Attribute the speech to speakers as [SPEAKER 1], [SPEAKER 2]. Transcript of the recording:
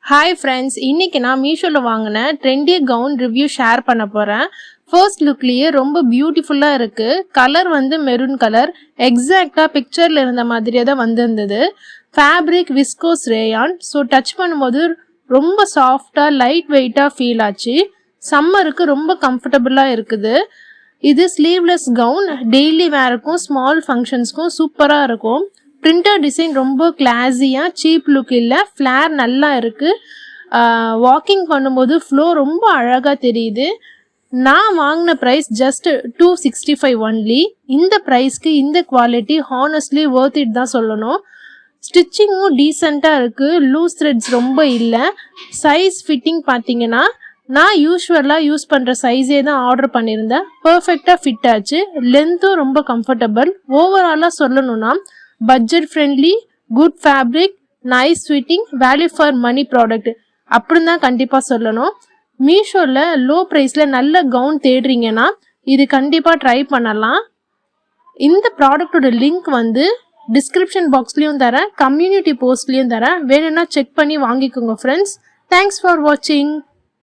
[SPEAKER 1] Hi friends, இன்னைக்கு நான் மீஷோவில் வாங்கின ட்ரெண்டி கவுன் ரிவ்யூ ஷேர் பண்ண போகிறேன். ஃபர்ஸ்ட் லுக்லேயே ரொம்ப பியூட்டிஃபுல்லாக இருக்குது. கலர் வந்து மெரூன் கலர், எக்ஸாக்டாக பிக்சரில் இருந்த மாதிரியே தான் வந்திருந்தது. Fabric viscose rayon, so touch பண்ணும்போது ரொம்ப சாஃப்டாக லைட் வெயிட்டாக ஃபீல் ஆச்சு. சம்மருக்கு ரொம்ப கம்ஃபர்டபுளாக இருக்குது. இது ஸ்லீவ்லெஸ் கவுன், டெய்லி வேருக்கும் ஸ்மால் ஃபங்க்ஷன்ஸ்க்கும் சூப்பராக இருக்கும். பிரிண்டர் டிசைன் ரொம்ப கிளாஸியாக, சீப் லுக் இல்லை, ஃப்ளேர் நல்லா இருக்குது. வாக்கிங் பண்ணும்போது ஃப்ளோ ரொம்ப அழகாக தெரியுது. நான் வாங்கின ப்ரைஸ் ஜஸ்ட் $265 ஒன்லி. இந்த ப்ரைஸ்க்கு இந்த குவாலிட்டி ஹானஸ்ட்லி ஒர்த் இட் தான் சொல்லணும். ஸ்டிச்சிங்கும் டீசெண்டாக இருக்குது, லூஸ் த்ரெட்ஸ் ரொம்ப இல்லை. சைஸ் ஃபிட்டிங் பார்த்தீங்கன்னா நான் யூஸ்வலாக யூஸ் பண்ணுற சைஸே தான் ஆர்டர் பண்ணியிருந்தேன். பர்ஃபெக்டாக ஃபிட் ஆச்சு. லென்த்தும் ரொம்ப கம்ஃபர்டபுள். ஓவராலாக சொல்லணும்னா budget friendly, good fabric, nice fitting, value for money product அப்படின்னு தான் கண்டிப்பாக சொல்லணும். மீஷோவில் லோ ப்ரைஸில் நல்ல கவுன் தேடுறீங்கன்னா இது கண்டிப்பாக ட்ரை பண்ணலாம். இந்த ப்ராடக்டோட லிங்க் வந்து டிஸ்கிரிப்ஷன் பாக்ஸ்லேயும் தரேன், கம்யூனிட்டி போஸ்ட்லேயும் தரேன். வேணும்னா செக் பண்ணி வாங்கிக்கோங்க ஃப்ரெண்ட்ஸ். தேங்க்ஸ் ஃபார் வாட்சிங்.